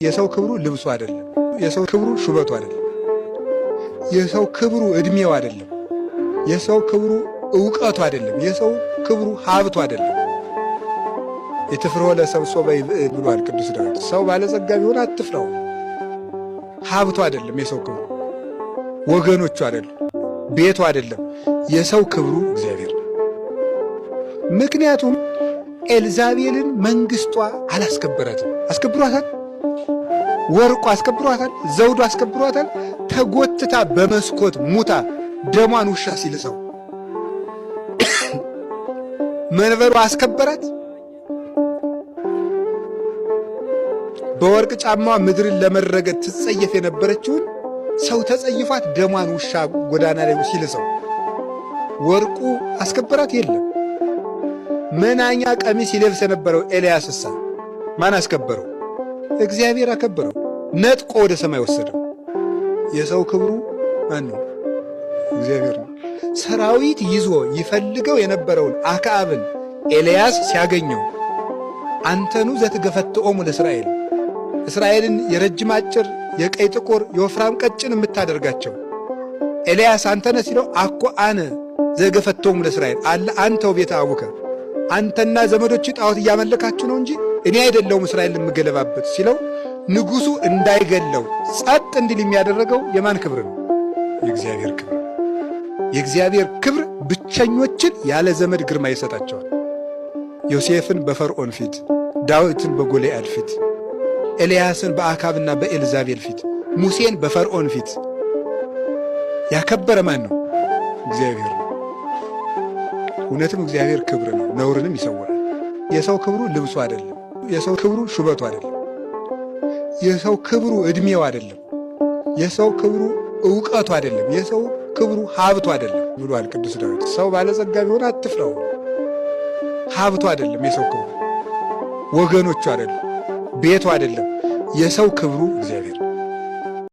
የሰው ክብሩ ልብሱ አይደለም። የሰው ክብሩ ሹመቱ አይደለም። የሰው ክብሩ እድሜው አይደለም። የሰው ክብሩ ዕውቀቱ አይደለም። የሰው ክብሩ ሀብቱ አይደለም። የትፍርሆ ለሰብእ በይብእ ብሏል ቅዱስ ዳዊት። ሰው ባለጸጋ ቢሆን አትፍራው። ሀብቱ አይደለም የሰው ክብሩ፣ ወገኖቹ አይደለም፣ ቤቱ አይደለም። የሰው ክብሩ እግዚአብሔር ነው። ምክንያቱም ኤልዛቤልን መንግስቷ አላስከበራትም። አስከብሯታል። ወርቁ አስከብሯታል። ዘውዱ አስከብሯታል። ተጎትታ በመስኮት ሙታ ደሟን ውሻ ሲልሰው መንበሩ አስከበራት። በወርቅ ጫማዋ ምድርን ለመረገጥ ትጸየፍ የነበረችውን ሰው ተጸይፏት ደሟን ውሻ ጎዳና ላይ ሲልሰው ወርቁ አስከበራት? የለም። መናኛ ቀሚስ ይለብስ የነበረው ኤልያስሳ ማን አስከበረው? እግዚአብሔር አከበረው። ነጥቆ ወደ ሰማይ ወሰደው። የሰው ክብሩ ማን ነው? እግዚአብሔር ነው። ሰራዊት ይዞ ይፈልገው የነበረውን አክዓብን ኤልያስ ሲያገኘው አንተኑ ዘትገፈትኦሙ ለእስራኤል፣ እስራኤልን የረጅም አጭር፣ የቀይ ጥቁር፣ የወፍራም ቀጭን የምታደርጋቸው ኤልያስ አንተነ ሲለው አኮ አነ ዘገፈትኦሙ ለእስራኤል አለ አንተው ቤተ አቡከ፣ አንተና ዘመዶች ጣዖት እያመለካችሁ ነው እንጂ እኔ አይደለሁም እስራኤል የምገለባበት ሲለው ንጉሡ እንዳይገለው ጸጥ እንዲል የሚያደረገው የማን ክብር ነው? የእግዚአብሔር ክብር። የእግዚአብሔር ክብር ብቸኞችን ያለ ዘመድ ግርማ ይሰጣቸዋል። ዮሴፍን በፈርዖን ፊት፣ ዳዊትን በጎልያድ ፊት፣ ኤልያስን በአካብና በኤልዛቤል ፊት፣ ሙሴን በፈርዖን ፊት ያከበረ ማን ነው? እግዚአብሔር ነው። እውነትም እግዚአብሔር ክብር ነው፣ ነውርንም ይሰውራል። የሰው ክብሩ ልብሱ አይደለም። የሰው ክብሩ ሹመቱ አይደለም። የሰው ክብሩ እድሜው አይደለም። የሰው ክብሩ ዕውቀቱ አይደለም። የሰው ክብሩ ሀብቱ አይደለም ብሏል ቅዱስ ዳዊት። ሰው ባለጸጋ ቢሆን አትፍራው። ሀብቱ አይደለም የሰው ክብሩ፣ ወገኖቹ አይደለም፣ ቤቱ አይደለም። የሰው ክብሩ እግዚአብሔር